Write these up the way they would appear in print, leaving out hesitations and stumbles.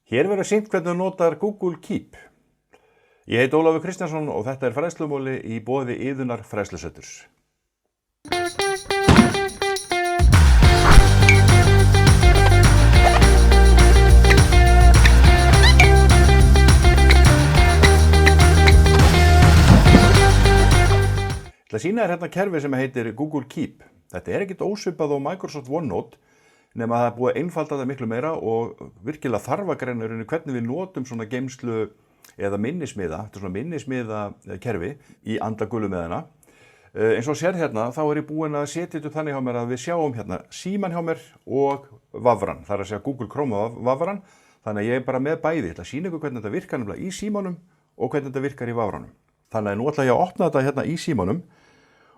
Hér verður sýnt hvernig þú notar Google Keep. Ég heiti Ólafur Kristjánsson og þetta er fræðslumóli í boði Iðunnar fræðsluseturs. Ég ætla að sýna þér hérna kerfi sem heitir Google Keep. Þetta er ekkert ósvipað á Microsoft OneNote, nema að það er búið að einfalda það miklu meira og virkilega þarfagreina hvernig við notum svona geymslu eða minnismiða, þetta er svona minnismiða kerfi í anda gulumiðana. Eins og sér hérna, þá er ég búinn að setja þetta þannig hjá mér að við sjáum hérna síman hjá mér og vafran. Það er að segja Google Chrome vafran, þannig að ég er bara með bæði. Ég ætla að sýna ykkur hvernig þetta virkar nefnilega í símanum og hvernig þetta virkar í vafranum. Þannig að nú ætla ég að opna þetta hérna í símanum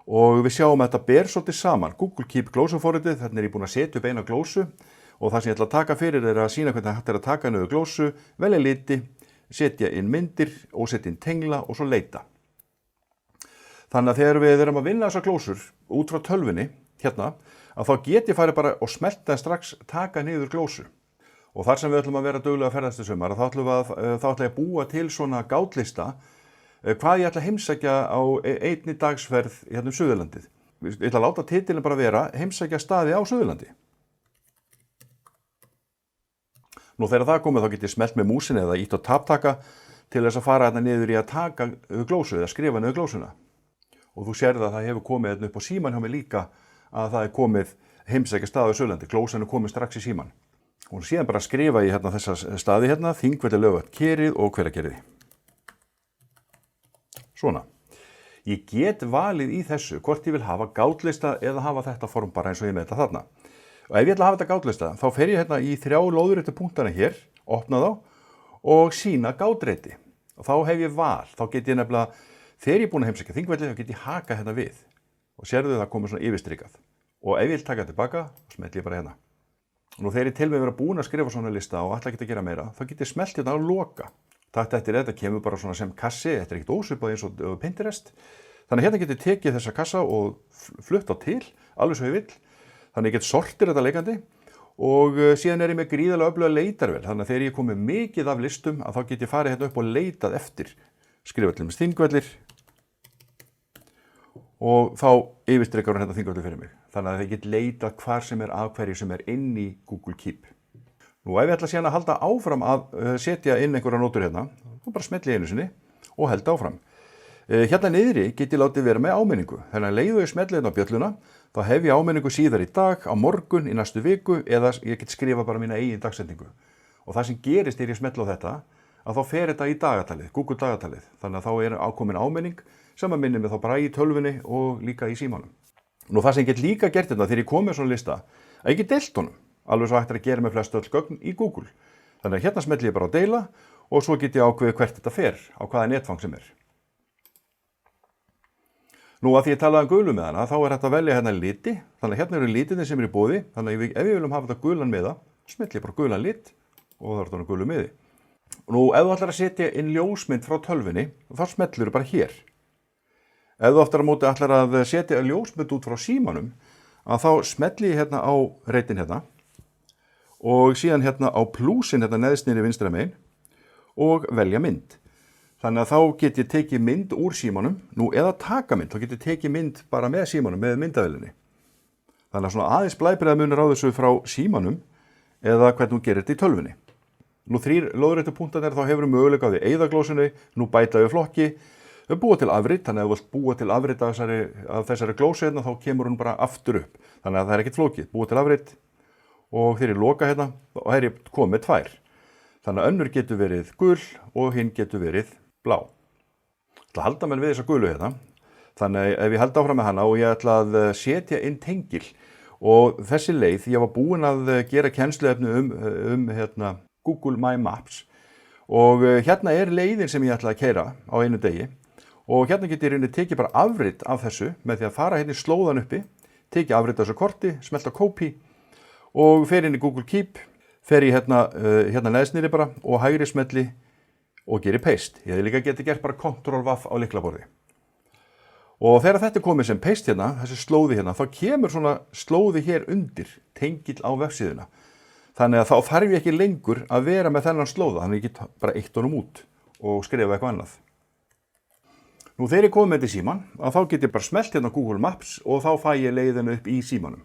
og við sjáum að þetta ber svolítið saman. Google Keep glósuforritið, þarna er ég búinn að setja upp eina glósu og það sem ég ætla að taka fyrir er að sýna hvernig hægt er að taka niður glósu, velja liti, setja inn myndir og setja inn tengla og svo leita. Þannig að þegar við erum að vinna þessar glósur út frá tölvunni hérna, að þá get ég farið bara og smelta strax taka niður glósu. Og þar sem við ætlum að vera duglega að ferðast í sumar, þá ætlum ég að búa til svona gátlista hvað ég ætla að heimsækja á einni dagsferð hérna Suðurlandið. Ég ætla að láta titilin bara vera heimsækja staði á Suðurlandi. Nú þegar það komið þá get ég smelt með músinni eða ítt á taptaka til þess að fara hérna niður í að taka glósu eða skrifa niður glósuna. Og þú sérð að það hefur komið hérna upp á síman hjá mig líka að það er komið heimsækja staði á Suðurlandi. Glósan er komið strax í síman. Og síðan bara skrifa ég hérna þessa staði hérna, Þingvellir, Laugavötn, og Hveragerði. Svona. Ég get valið í þessu hvort ég vil hafa gátlista eða hafa þetta form bara eins og ég með þetta þarna. Og ef ég ætla að hafa þetta gátlista, þá fer ég hérna í 3 lóðréttu punktana hér, opna þá og sýna gátreiti. Og þá hef ég val, þá get ég nefnilega, þegar ég er búinn að heimsækja Þingvelli, þá get ég haka hérna við. Og sérðu það komið svona yfirstrikað. Og ef ég vil taka tilbaka, þá smelli ég bara hérna. Og nú þegar ég til mig vera búinn að skrifa svona lista og ætla ekki að gera meira, þá get ég smellt hérna og loka. Takt eftir þetta kemur bara svona sem kassi, þetta er ekkert ósvipað eins og Pinterest. Þannig að hérna get ég tekið þessa kassa og flutt á til, alveg svo ég vill. Þannig að ég get sortir þetta leikandi og síðan er ég með gríðarlega öfluga leitarvél. Þannig að þegar ég komið mikið af listum að þá get ég farið hérna upp og leitað eftir. Skrifa til með Þingvellir og þá yfirstrikar hún hérna Þingvellir fyrir mig. Þannig að ég get leitað hvar sem er af hverju sem er inn í Google Keep. Nú ef ég ætla síðan að halda áfram að setja inn einhverja nótur hérna, þá bara smelli ég einu sinni og held áfram. Hérna niðri get ég látið vera með áminningu. Þannig að leiðu ég smelli hérna á bjölluna, þá hef ég áminningu síðar í dag, á morgun, í næstu viku eða ég get skrifa bara mína eigin dagsendingu. Og það sem gerist þegar ég smelli á þetta, að þá fer þetta í dagatalið, Google dagatalið. Þannig að þá er ákomin áminning sem að minni mig þá bara í tölvunni og líka í símanum. Nú það sem ég get líka gert þetta þegar ég kom með svona lista, að ég get deilt honum. Alveg svo hægt að gera með flest öll gögn í Google. Þannig að hérna smelli ég bara á deila og svo get ég ákveðið hvert þetta fer, á hvaða netfang sem er. Nú að því ég talaði um gulumiðana, þá er hægt að velja hérna liti. Þannig að hérna eru litirnir sem eru í boði. Þannig að ef við viljum hafa þetta gulan miða, smelli ég bara gulan lit og það er þetta gulu miði. Nú ef þú ætlar að setja inn ljósmynd frá tölvunni, þá smellur þú bara hér. Ef þú aftur á móti ætlar að setja ljósmynd út frá símanum, að þá smelli ég hérna á reitin hérna og síðan hérna á plúsin hérna neðst niðri vinstra megin og velja mynd. Þannig að þá get ég tekið mynd úr símanum, nú eða taka mynd, þá get ég tekið mynd bara með símanum, með myndavélinni. Þannig að svona aðeins blæbrigða munur á þessu frá símanum eða hvernig hún gerir þetta í tölvunni. Nú 3 lóðréttu punktarnir þá hefur möguleika á því eyða glósunni, nú bæta við flokki, búa til afrit, þannig að ef þú vilt búa til afrit af þessari glósu hérna, þá kemur hún bara aftur upp. Þannig að það er ekkert flókið, búa til afrit. Og þegar ég loka hérna, og hér er ég komið með 2. Þannig að önnur getur verið gul og hinn getur verið blá. Ég ætla að halda mér við þessa gulu hérna. Þannig að ef ég halda áfram með hana og ég ætla að setja inn tengil. Og þessi leið, ég var búinn að gera kennsluefni hérna, Google My Maps. Og hérna er leiðin sem ég ætla að keyra á einu degi. Og hérna get ég tekið bara afrit af þessu með því að fara hérna í slóðan uppi, tekið afrit af þessu korti, smelta copy og fer inn í Google Keep, fer ég hérna neðst niðri bara og hægri smelli og geri paste. Ég hefði líka getið gert bara Ctrl+V á lyklaborði. Og þegar þetta er komið sem paste hérna, þessi slóði hérna, þá kemur svona slóði hér undir, tengill á vefsíðuna. Þannig að þá þarf ég ekki lengur að vera með þennan slóða, þannig að ég get bara eitt honum út og skrifa eitthvað annað. Nú þegar ég komið með þetta í síman, að þá get ég bara smellt hérna á Google Maps og þá fæ ég leiðina upp í símanum.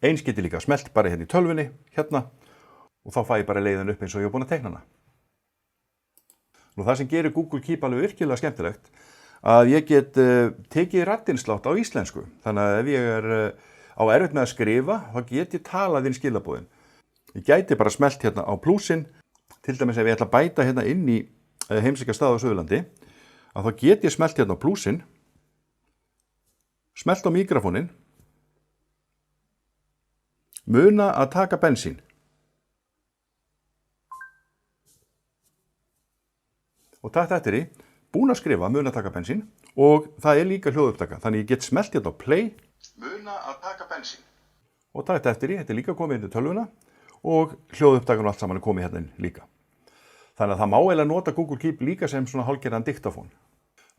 Eins get ég líka smellt bara hérna í tölvunni, hérna, og þá fæ ég bara leiðina upp eins og ég hef búin að teikna hana. Nú það sem gerir Google Keep alveg virkilega skemmtilegt, að ég get tekið raddinslátt á íslensku. Þannig að ef ég á erfitt með að skrifa, þá get ég talað inn skilaboðin. Ég gæti bara smellt hérna á plúsin, til dæmis ef ég ætla að bæta hérna inn í heimsækjastað á Suðurlandi, að þá get ég smellt hérna á plúsin, smellt á míkrafónin, muna að taka bensín. Og takt eftir því, búin að skrifa muna að taka bensín og það er líka hljóðupptaka. Þannig ég get smellt hérna á play, muna að taka bensín. Og takt eftir því, þetta er líka komið inn í tölvuna og hljóðupptakan og allt saman er komið hérna inn líka. Þannig að það má eiginlega nota Google Keep líka sem svona hálfgerðan diktafón.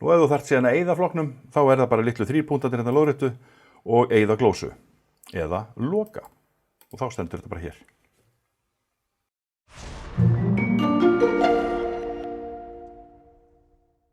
Nú ef þú þarft síðan að eyða flokknum, þá er það bara litlu 3 punktarnir hérna lóðréttu og eyða glósu eða loka. Og þá stendur þetta bara hér.